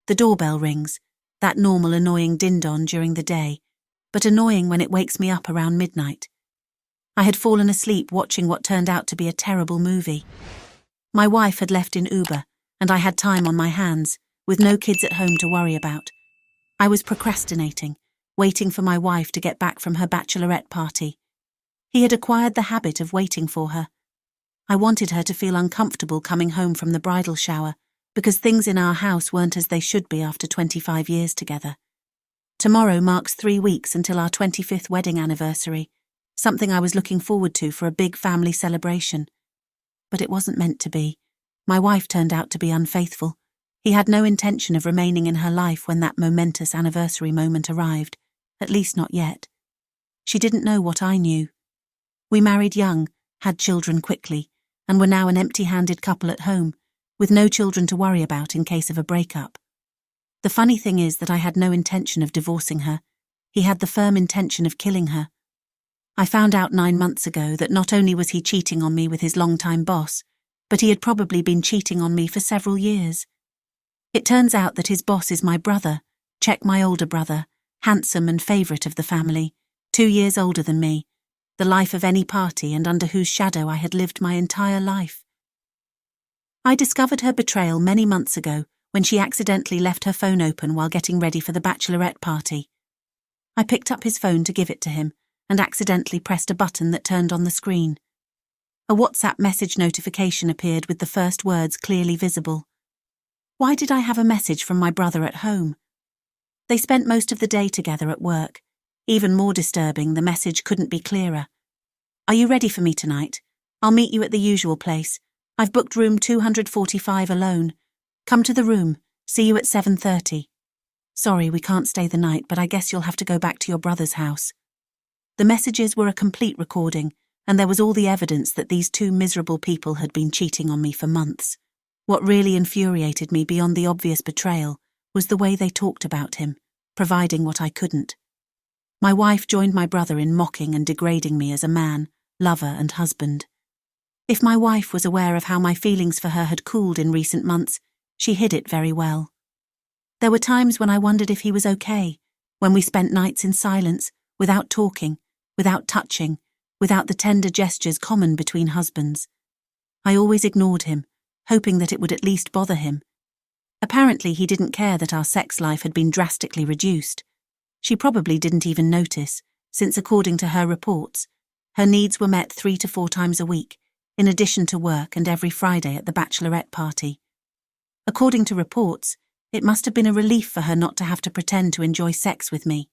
The doorbell rings, that normal annoying din-don during the day, but annoying when it wakes me up around midnight. I had fallen asleep watching what turned out to be a terrible movie. My wife had left in Uber, and I had time on my hands, with no kids at home to worry about. I was procrastinating, waiting for my wife to get back from her bachelorette party. He had acquired the habit of waiting for her. I wanted her to feel uncomfortable coming home from the bridal shower, because things in our house weren't as they should be after 25 years together. Tomorrow marks 3 weeks until our 25th wedding anniversary, something I was looking forward to for a big family celebration. But it wasn't meant to be. My wife turned out to be unfaithful. He had no intention of remaining in her life when that momentous anniversary moment arrived, at least not yet. She didn't know what I knew. We married young, had children quickly, and were now an empty-handed couple at home, with no children to worry about in case of a breakup. The funny thing is that I had no intention of divorcing her. He had the firm intention of killing her. I found out 9 months ago that not only was he cheating on me with his longtime boss, but he had probably been cheating on me for several years. It turns out that his boss is my brother, check my older brother, handsome and favourite of the family, 2 years older than me, the life of any party and under whose shadow I had lived my entire life. I discovered her betrayal many months ago when she accidentally left her phone open while getting ready for the bachelorette party. I picked up his phone to give it to him and accidentally pressed a button that turned on the screen. A WhatsApp message notification appeared with the first words clearly visible. Why did I have a message from my brother at home? They spent most of the day together at work. Even more disturbing, the message couldn't be clearer. Are you ready for me tonight? I'll meet you at the usual place. I've booked room 245 alone. Come to the room. See you at 7:30. Sorry, we can't stay the night, but I guess you'll have to go back to your brother's house. The messages were a complete recording, and there was all the evidence that these two miserable people had been cheating on me for months. What really infuriated me beyond the obvious betrayal was the way they talked about him, providing what I couldn't. My wife joined my brother in mocking and degrading me as a man, lover and husband. If my wife was aware of how my feelings for her had cooled in recent months, she hid it very well. There were times when I wondered if he was okay, when we spent nights in silence, without talking, without touching, without the tender gestures common between husbands. I always ignored him, hoping that it would at least bother him. Apparently he didn't care that our sex life had been drastically reduced. She probably didn't even notice, since according to her reports, her needs were met 3 to 4 times a week, in addition to work and every Friday at the bachelorette party. According to reports, it must have been a relief for her not to have to pretend to enjoy sex with me.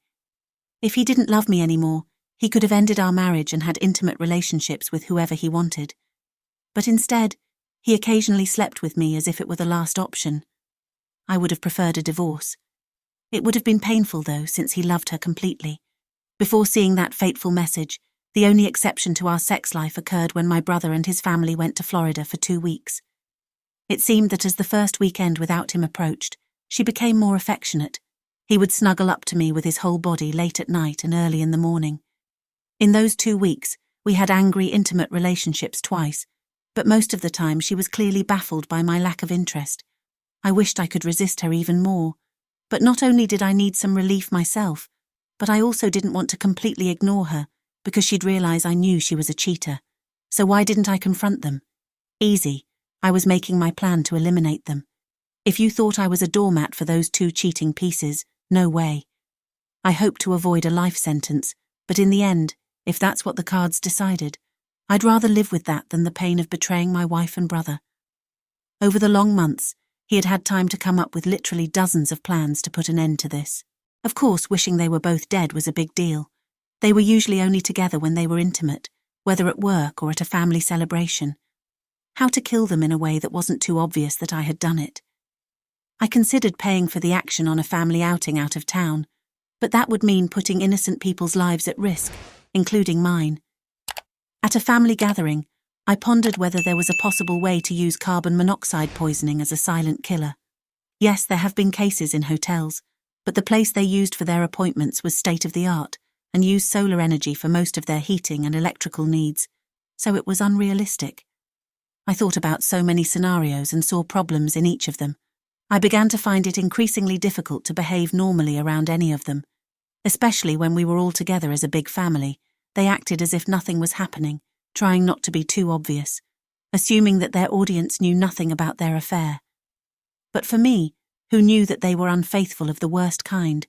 If he didn't love me anymore, he could have ended our marriage and had intimate relationships with whoever he wanted. But instead, he occasionally slept with me as if it were the last option. I would have preferred a divorce. It would have been painful, though, since he loved her completely. Before seeing that fateful message, the only exception to our sex life occurred when my brother and his family went to Florida for 2 weeks. It seemed that as the first weekend without him approached, she became more affectionate. He would snuggle up to me with his whole body late at night and early in the morning. In those 2 weeks, we had angry, intimate relationships twice, but most of the time she was clearly baffled by my lack of interest. I wished I could resist her even more. But not only did I need some relief myself, but I also didn't want to completely ignore her because she'd realize I knew she was a cheater. So why didn't I confront them? Easy. I was making my plan to eliminate them. If you thought I was a doormat for those 2 cheating pieces, no way. I hoped to avoid a life sentence, but in the end, if that's what the cards decided, I'd rather live with that than the pain of betraying my wife and brother. Over the long months, he had had time to come up with literally dozens of plans to put an end to this. Of course, wishing they were both dead was a big deal. They were usually only together when they were intimate, whether at work or at a family celebration. How to kill them in a way that wasn't too obvious that I had done it. I considered paying for the action on a family outing out of town, but that would mean putting innocent people's lives at risk, including mine. At a family gathering, I pondered whether there was a possible way to use carbon monoxide poisoning as a silent killer. Yes, there have been cases in hotels, but the place they used for their appointments was state-of-the-art and used solar energy for most of their heating and electrical needs, so it was unrealistic. I thought about so many scenarios and saw problems in each of them. I began to find it increasingly difficult to behave normally around any of them. Especially when we were all together as a big family, they acted as if nothing was happening, trying not to be too obvious, assuming that their audience knew nothing about their affair. But for me, who knew that they were unfaithful of the worst kind,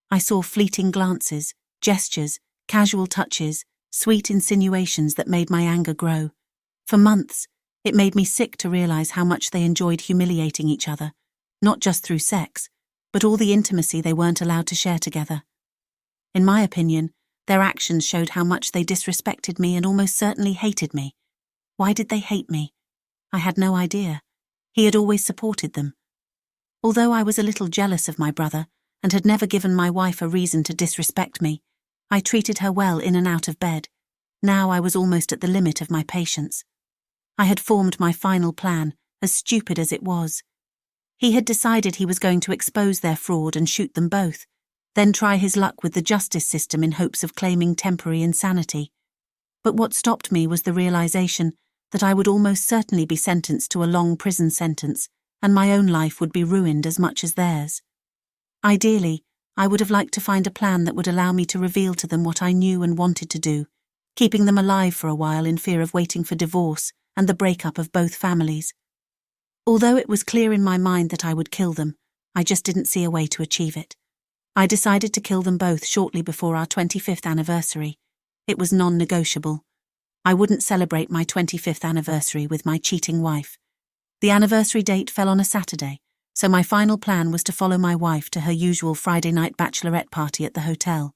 I saw fleeting glances, gestures, casual touches, sweet insinuations that made my anger grow. For months, it made me sick to realize how much they enjoyed humiliating each other, not just through sex, but all the intimacy they weren't allowed to share together. In my opinion, their actions showed how much they disrespected me and almost certainly hated me. Why did they hate me? I had no idea. He had always supported them. Although I was a little jealous of my brother and had never given my wife a reason to disrespect me, I treated her well in and out of bed. Now I was almost at the limit of my patience. I had formed my final plan, as stupid as it was. He had decided he was going to expose their fraud and shoot them both, then try his luck with the justice system in hopes of claiming temporary insanity. But what stopped me was the realization that I would almost certainly be sentenced to a long prison sentence, and my own life would be ruined as much as theirs. Ideally, I would have liked to find a plan that would allow me to reveal to them what I knew and wanted to do, keeping them alive for a while in fear of waiting for divorce and the breakup of both families. Although it was clear in my mind that I would kill them, I just didn't see a way to achieve it. I decided to kill them both shortly before our 25th anniversary. It was non-negotiable. I wouldn't celebrate my 25th anniversary with my cheating wife. The anniversary date fell on a Saturday, so my final plan was to follow my wife to her usual Friday night bachelorette party at the hotel.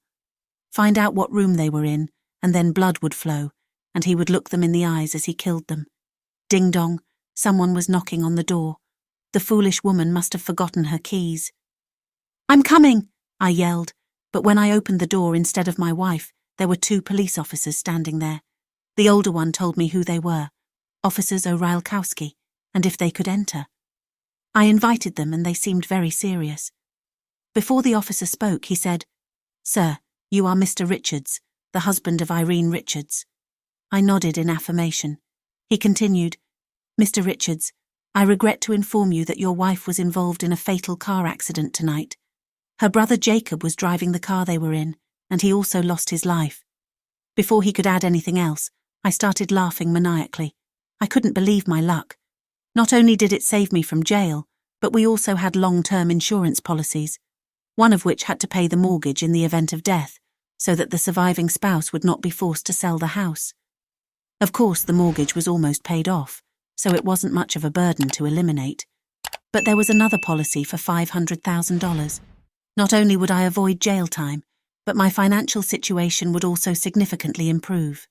Find out what room they were in, and then blood would flow, and he would look them in the eyes as he killed them. Ding dong, someone was knocking on the door. The foolish woman must have forgotten her keys. "I'm coming!" I yelled, but when I opened the door instead of my wife, there were 2 police officers standing there. The older one told me who they were, Officers O'Reilly, and if they could enter. I invited them and they seemed very serious. Before the officer spoke, he said, "Sir, you are Mr. Richards, the husband of Irene Richards." I nodded in affirmation. He continued, "Mr. Richards, I regret to inform you that your wife was involved in a fatal car accident tonight. Her brother Jacob was driving the car they were in, and he also lost his life." Before he could add anything else, I started laughing maniacally. I couldn't believe my luck. Not only did it save me from jail, but we also had long-term insurance policies, one of which had to pay the mortgage in the event of death, so that the surviving spouse would not be forced to sell the house. Of course, the mortgage was almost paid off, so it wasn't much of a burden to eliminate. But there was another policy for $500,000. Not only would I avoid jail time, but my financial situation would also significantly improve.